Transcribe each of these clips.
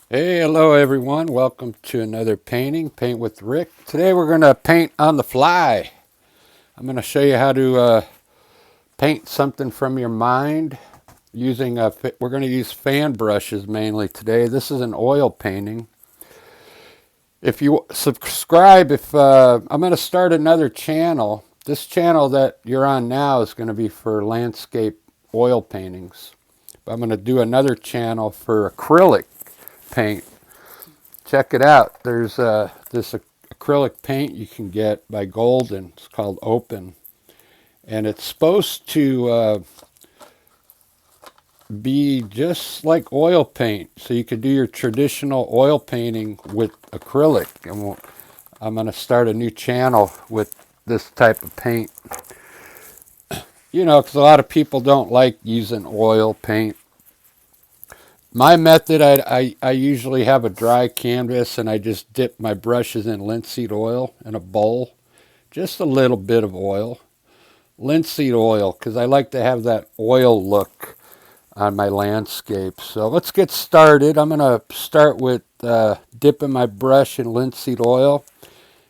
Hey, hello everyone. Welcome to another painting, Paint with Rick. Today we're going to paint on the fly. I'm going to show you how to paint something from your mind using we're going to use fan brushes mainly today. This is an oil painting. If you subscribe, if I'm going to start another channel. This channel that you're on now is going to be for landscape oil paintings. But I'm going to do another channel for acrylic paint. Check it out. There's this acrylic paint you can get by Golden. It's called Open, and it's supposed to be just like oil paint. So you could do your traditional oil painting with acrylic. And I'm going to start a new channel with this type of paint. You know, because a lot of people don't like using oil paint. My method, I usually have a dry canvas and I just dip my brushes in linseed oil in a bowl. Just a little bit of oil. Linseed oil, because I like to have that oil look on my landscape. So let's get started. I'm going to start with dipping my brush in linseed oil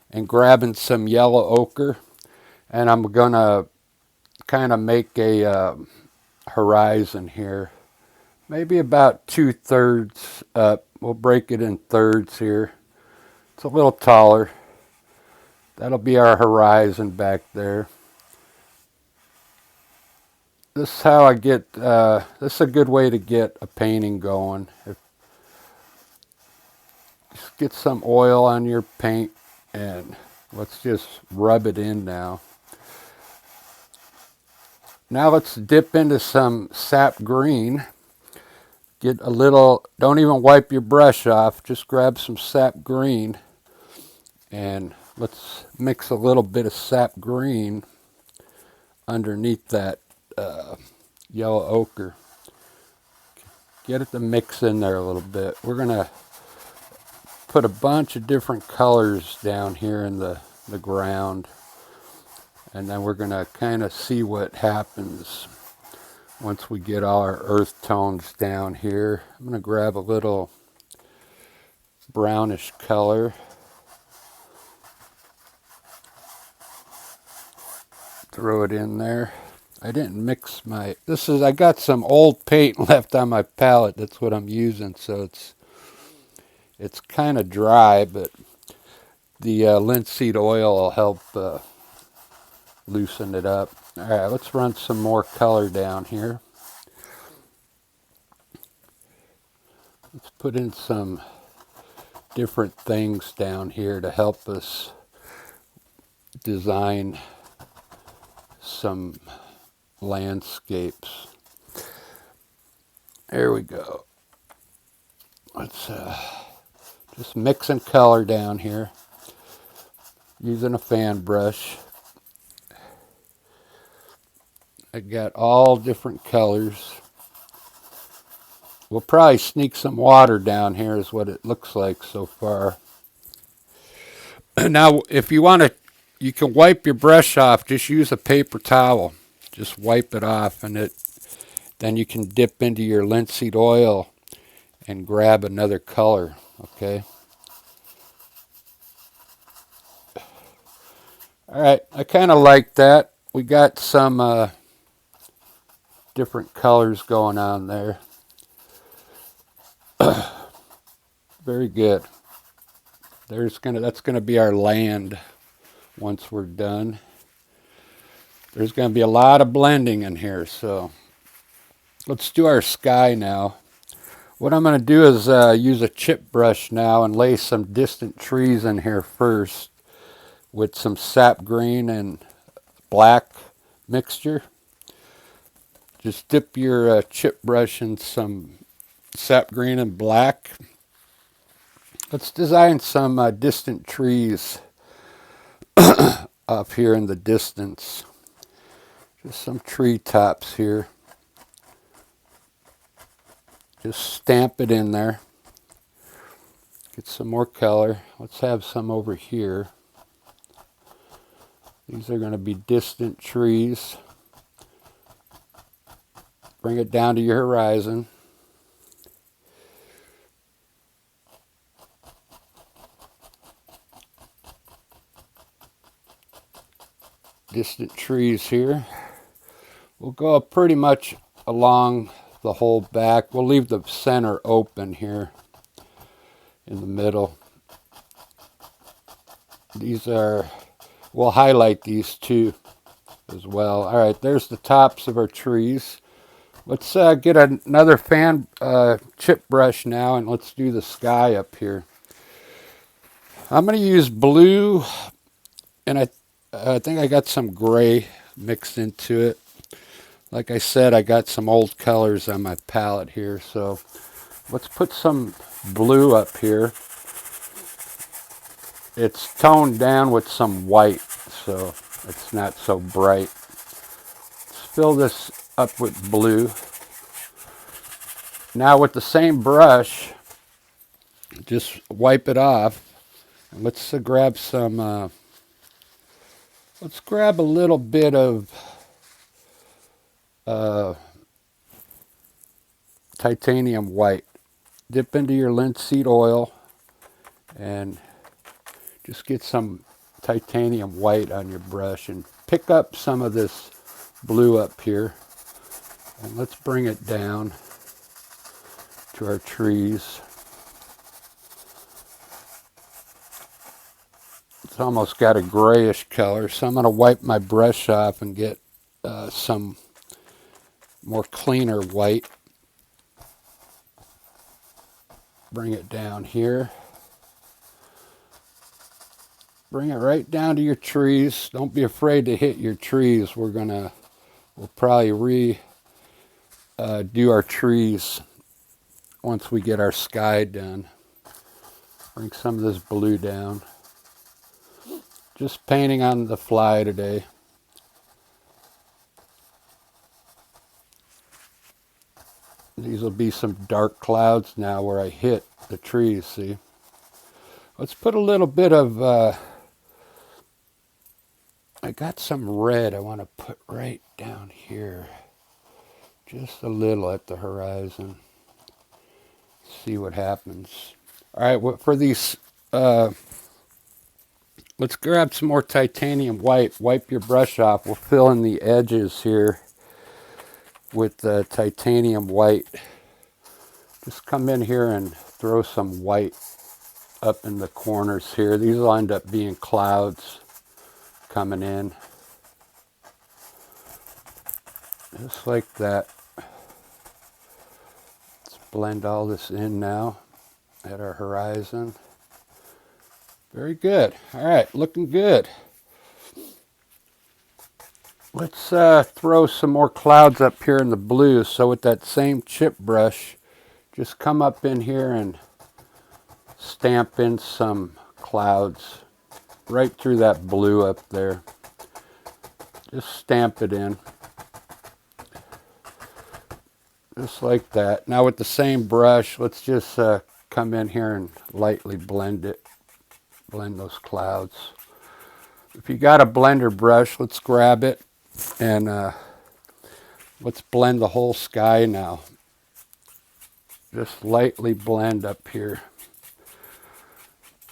and grabbing some yellow ochre. And I'm going to kind of make a horizon here. Maybe about 2/3 up. We'll break it in thirds here. It's a little taller. That'll be our horizon back there. This is how I get, this is a good way to get a painting going. Just get some oil on your paint and let's just rub it in now. Now let's dip into some sap green. Get a little, don't even wipe your brush off, just grab some sap green and let's mix a little bit of sap green underneath that yellow ochre. Get it to mix in there a little bit. We're going to put a bunch of different colors down here in the ground, and then we're going to kind of see what happens once we get all our earth tones down here. I'm going to grab a little brownish color, throw it in there. I didn't mix my, I got some old paint left on my palette. That's what I'm using, so it's kind of dry, but the linseed oil will help loosen it up. All right, let's run some more color down here. Let's put in some different things down here to help us design some landscapes. There we go. Let's just mixing color down here using a fan brush. I got all different colors. We'll probably sneak some water down here is what it looks like so far. Now, if you want to, you can wipe your brush off. Just use a paper towel. Just wipe it off, and then you can dip into your linseed oil and grab another color. Okay. All right. I kind of like that. We got some different colors going on there. Very good. That's gonna be our land once we're done. There's gonna be a lot of blending in here, so let's do our sky now. What I'm gonna do is use a chip brush now and lay some distant trees in here first with some sap green and black mixture. Just dip your chip brush in some sap green and black. Let's design some distant trees up here in the distance. Just some tree tops here. Just stamp it in there. Get some more color. Let's have some over here. These are going to be distant trees. Bring it down to your horizon. distant trees here. We'll go pretty much along the whole back. We'll leave the center open here in the middle. These are, we'll highlight these two as well. All right, there's the tops of our trees. Let's get another fan chip brush now, and let's do the sky up here. I'm going to use blue, and I think I got some gray mixed into it. Like I said, I got some old colors on my palette here, so let's put some blue up here. It's toned down with some white, so it's not so bright. Let's fill this up with blue. Now with the same brush, just wipe it off. And let's grab some, let's grab a little bit of titanium white. Dip into your linseed oil and just get some titanium white on your brush and pick up some of this blue up here. And let's bring it down to our trees. It's almost got a grayish color, so I'm going to wipe my brush off and get some more cleaner white. Bring it down here. Bring it right down to your trees. Don't be afraid to hit your trees. We'll probably do our trees once we get our sky done. Bring some of this blue down. Just painting on the fly today. These will be some dark clouds now where I hit the trees, see? Let's put a little bit of, I got some red I want to put right down here. Just a little at the horizon. See what happens. All right, for these, let's grab some more titanium white. Wipe your brush off. We'll fill in the edges here with the titanium white. Just come in here and throw some white up in the corners here. These will end up being clouds coming in. Just like that. Let's blend all this in now at our horizon. Very good. All right, looking good. Let's throw some more clouds up here in the blue. So with that same chip brush, just come up in here and stamp in some clouds right through that blue up there. Just stamp it in. Just like that. Now with the same brush, let's just come in here and lightly blend it. Blend those clouds. If you got a blender brush, let's grab it and let's blend the whole sky now. Just lightly blend up here.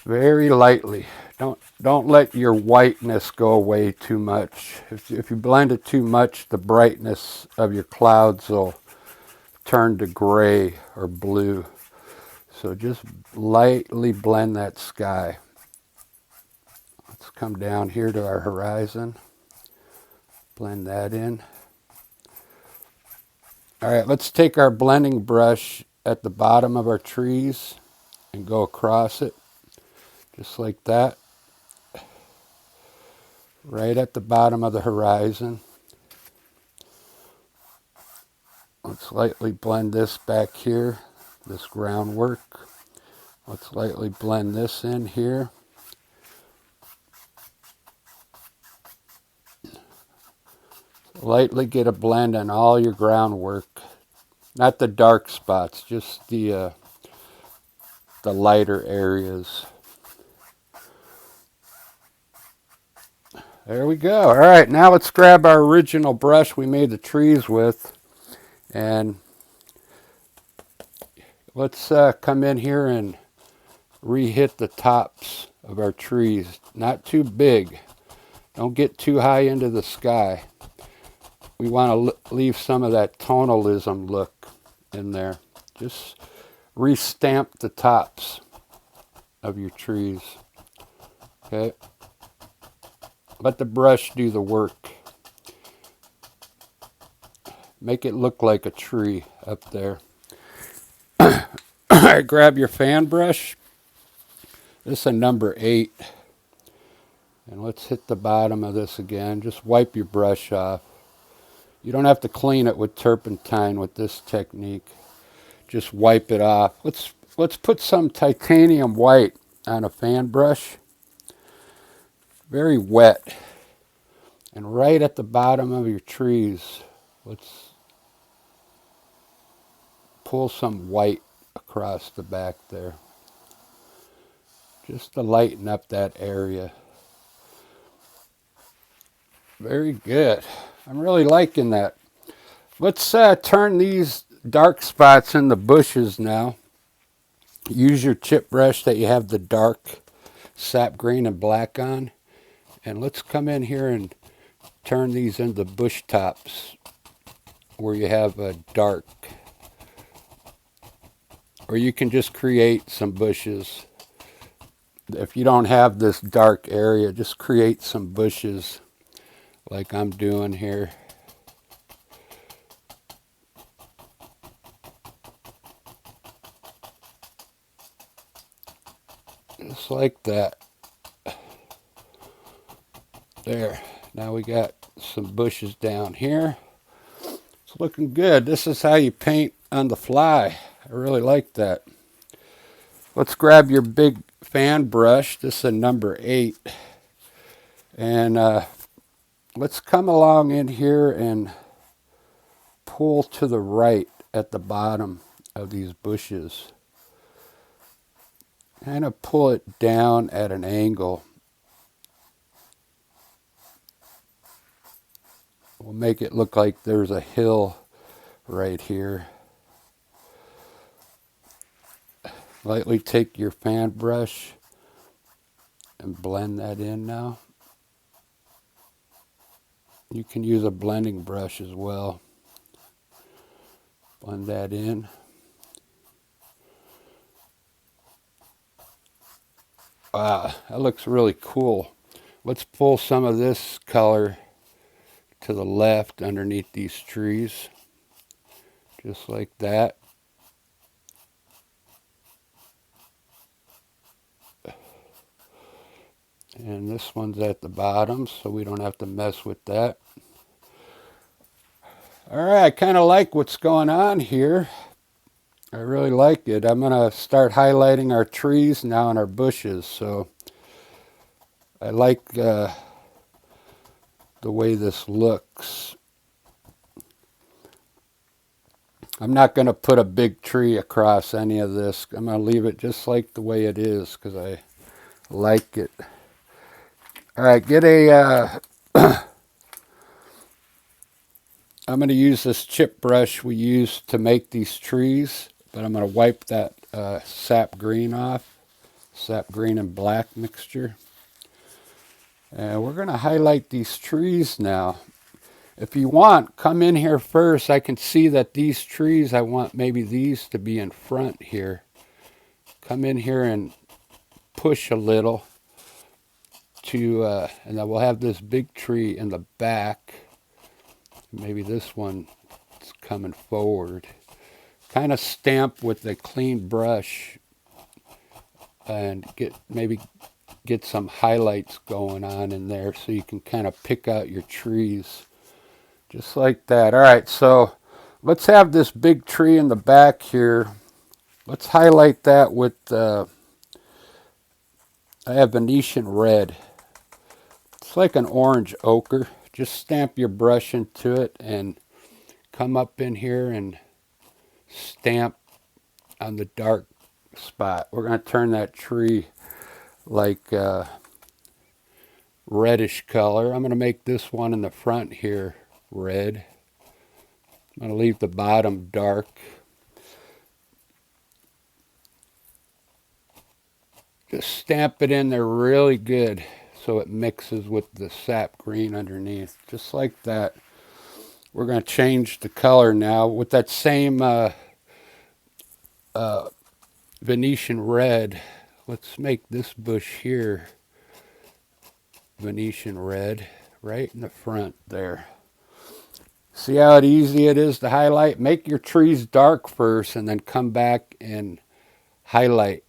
Very lightly. Don't let your whiteness go away too much. If you blend it too much, the brightness of your clouds will turn to gray or blue. So just lightly blend that sky. Let's come down here to our horizon. Blend that in. All right, let's take our blending brush at the bottom of our trees and go across it. Just like that. Right at the bottom of the horizon. Let's lightly blend this back here, this groundwork. Let's lightly blend this in here. Lightly get a blend on all your groundwork. Not the dark spots, just the lighter areas. There we go. All right, now let's grab our original brush we made the trees with. And let's come in here and re-hit the tops of our trees. Not too big. Don't get too high into the sky. We want to leave some of that tonalism look in there. Just re-stamp the tops of your trees. Okay. Let the brush do the work. Make it look like a tree up there. Alright, grab your fan brush. This is a number 8. And let's hit the bottom of this again. Just wipe your brush off. You don't have to clean it with turpentine with this technique. Just wipe it off. Let's put some titanium white on a fan brush. Very wet. And right at the bottom of your trees, let's pull some white across the back there. Just to lighten up that area. Very good. I'm really liking that. Let's turn these dark spots in the bushes now. Use your chip brush that you have the dark sap green and black on. And let's come in here and turn these into bush tops where you have a dark. Or you can just create some bushes. If you don't have this dark area, just create some bushes like I'm doing here. Just like that. There. Now we got some bushes down here. It's looking good. This is how you paint on the fly. I really like that. Let's grab your big fan brush. This is a number 8. And let's come along in here and pull to the right at the bottom of these bushes. Kind of pull it down at an angle. We'll make it look like there's a hill right here. Lightly take your fan brush and blend that in now. You can use a blending brush as well. Blend that in. Wow, that looks really cool. Let's pull some of this color to the left underneath these trees. Just like that. And this one's at the bottom, so we don't have to mess with that. Alright, I kind of like what's going on here. I really like it. I'm going to start highlighting our trees now and our bushes. So I like the way this looks. I'm not going to put a big tree across any of this. I'm going to leave it just like the way it is because I like it. Alright, get a... I'm going to use this chip brush we used to make these trees. But I'm going to wipe that sap green off. Sap green and black mixture. And we're going to highlight these trees now. If you want, come in here first. I can see that these trees, I want maybe these to be in front here. Come in here and push a little to, and then we'll have this big tree in the back. Maybe this one is coming forward. Kind of stamp with a clean brush and maybe get some highlights going on in there so you can kind of pick out your trees. Just like that. All right, so let's have this big tree in the back here. Let's highlight that with, I have Venetian red. It's like an orange ochre. Just stamp your brush into it and come up in here and stamp on the dark spot. We're going to turn that tree like reddish color. I'm going to make this one in the front here red. I'm going to leave the bottom dark. Just stamp it in there really good so it mixes with the sap green underneath, just like that. We're going to change the color now with that same Venetian red. Let's make this bush here Venetian red right in the front there. See how easy it is to highlight? Make your trees dark first and then come back and highlight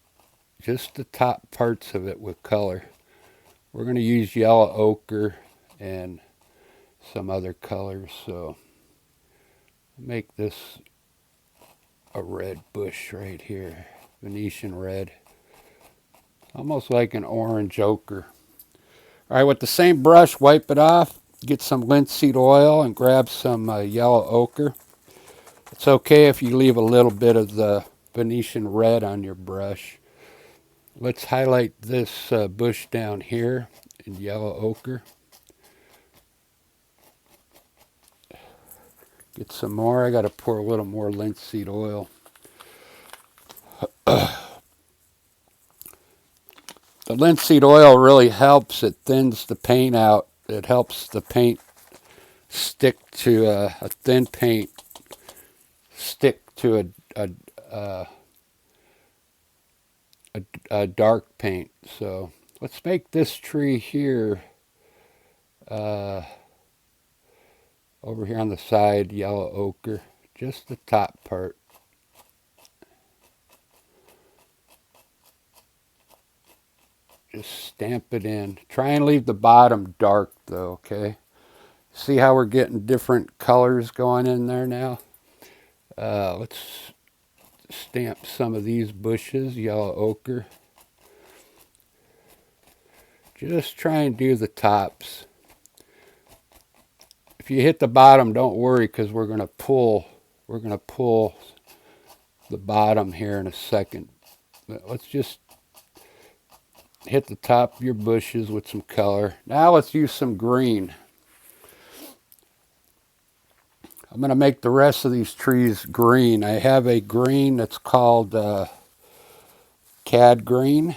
just the top parts of it with color. We're going to use yellow ochre and some other colors, so make this a red bush right here, Venetian red, almost like an orange ochre. All right, with the same brush, wipe it off, get some linseed oil and grab some yellow ochre. It's okay if you leave a little bit of the Venetian red on your brush. Let's highlight this bush down here in yellow ochre. Get some more. I got to pour a little more linseed oil. The linseed oil really helps. It thins the paint out. It helps the paint stick to a thin paint, stick to a dark paint. So let's make this tree here, over here on the side, yellow ochre, just the top part. Just stamp it in. Try and leave the bottom dark though, okay? See how we're getting different colors going in there now? Let's stamp some of these bushes, yellow ochre. Just try and do the tops. If you hit the bottom, don't worry, because we're going to pull the bottom here in a second. But let's just hit the top of your bushes with some color. Now let's use some green. I'm going to make the rest of these trees green. I have a green that's called cad green.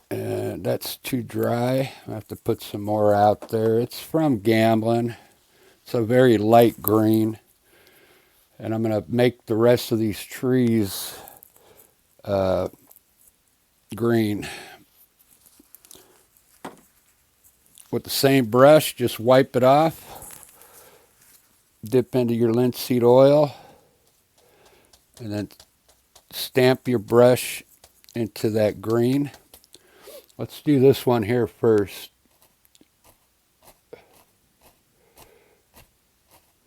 And that's too dry. I have to put some more out there. It's from Gamblin'. It's a very light green. And I'm going to make the rest of these trees green. With the same brush, just wipe it off. Dip into your linseed oil. And then stamp your brush into that green. Let's do this one here first.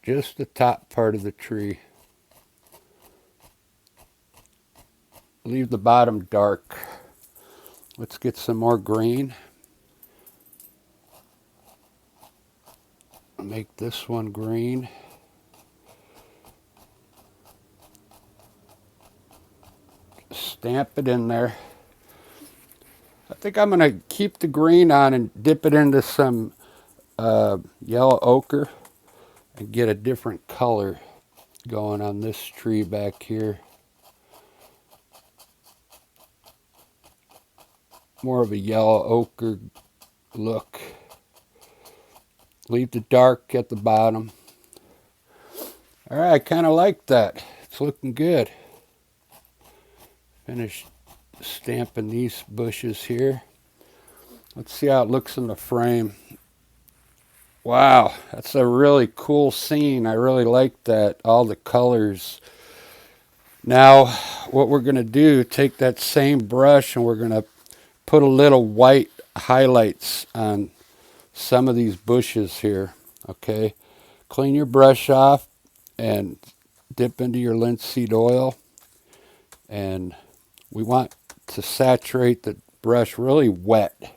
Just the top part of the tree. Leave the bottom dark. Let's get some more green. Make this one green. Stamp it in there. I think I'm going to keep the green on and dip it into some yellow ochre and get a different color going on this tree back here. More of a yellow ochre look. Leave the dark at the bottom. All right, I kind of like that. It's looking good. Finish stamping these bushes here. Let's see how it looks in the frame. Wow, that's a really cool scene. I really like that, all the colors. Now, what we're going to do, take that same brush and we're going to put a little white highlights on some of these bushes here, okay? Clean your brush off and dip into your linseed oil. And we want to saturate the brush really wet.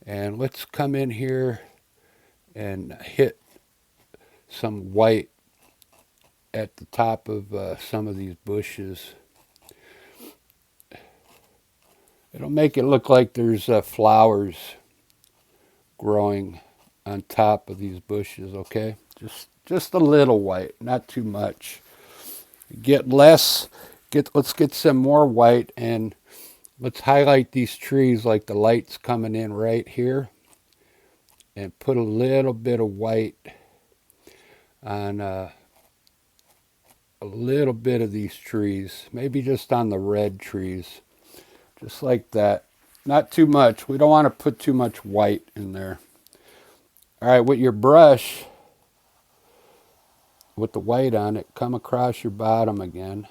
And let's come in here and hit some white at the top of some of these bushes. It'll make it look like there's flowers growing on top of these bushes, okay? Just a little white, not too much. Get less let's get some more white, and let's highlight these trees like the light's coming in right here, and put a little bit of white on a little bit of these trees, maybe just on the red trees, just like that. Not too much. We don't want to put too much white in there. All right, with your brush, with the white on it, come across your bottom again,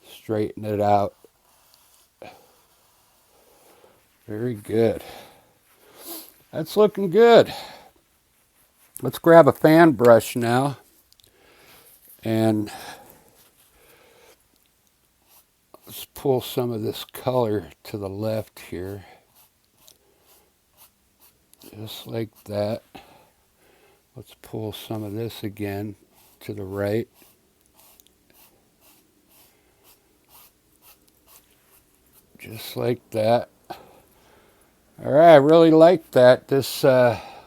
straighten it out. Very good. That's looking good. Let's grab a fan brush now, and let's pull some of this color to the left here, just like that. Let's pull some of this again to the right. Just like that. All right, I really like that. This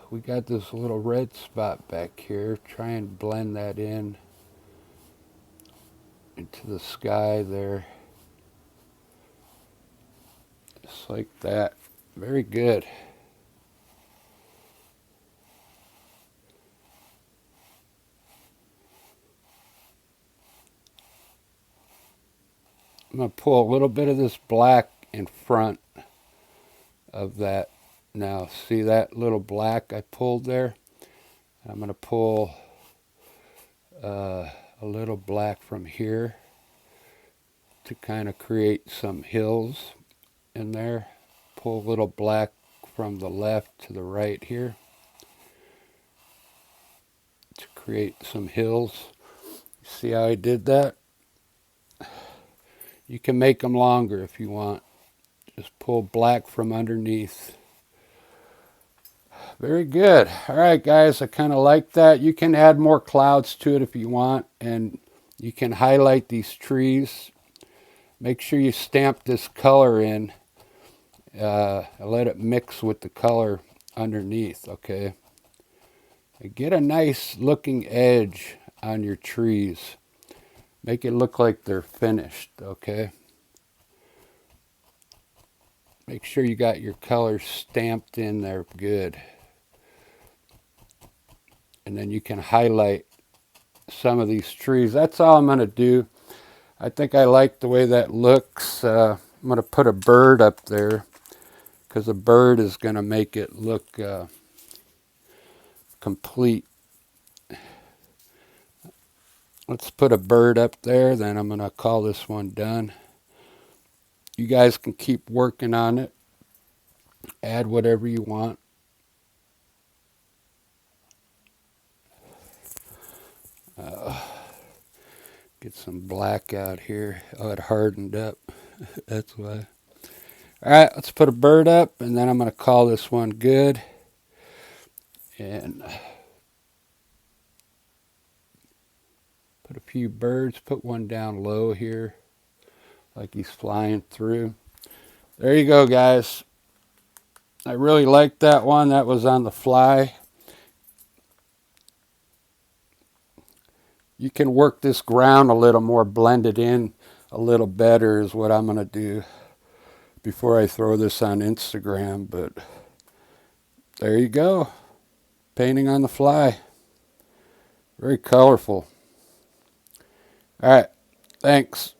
we got this little red spot back here. Try and blend that in into the sky there. Just like that. Very good. I'm going to pull a little bit of this black in front of that. Now, see that little black I pulled there? I'm going to pull a little black from here to kind of create some hills in there. Pull a little black from the left to the right here to create some hills. See how I did that? You can make them longer if you want. Just pull black from underneath. Very good. All right, guys, I kind of like that. You can add more clouds to it if you want, and you can highlight these trees. Make sure you stamp this color in. Let it mix with the color underneath, okay? Get a nice looking edge on your trees. Make it look like they're finished, okay? Make sure you got your colors stamped in there good. And then you can highlight some of these trees. That's all I'm going to do. I think I like the way that looks. I'm going to put a bird up there because a bird is going to make it look complete. Let's put a bird up there, then I'm going to call this one done. You guys can keep working on it. Add whatever you want. Get some black out here. Oh, it hardened up. That's why. All right, let's put a bird up, and then I'm going to call this one good. And put a few birds. Put one down low here, like he's flying through. There you go, guys. I really liked that one. That was on the fly. You can work this ground a little more, blend it in a little better is what I'm going to do before I throw this on Instagram. But there you go. Painting on the fly. Very colorful. All right. Thanks.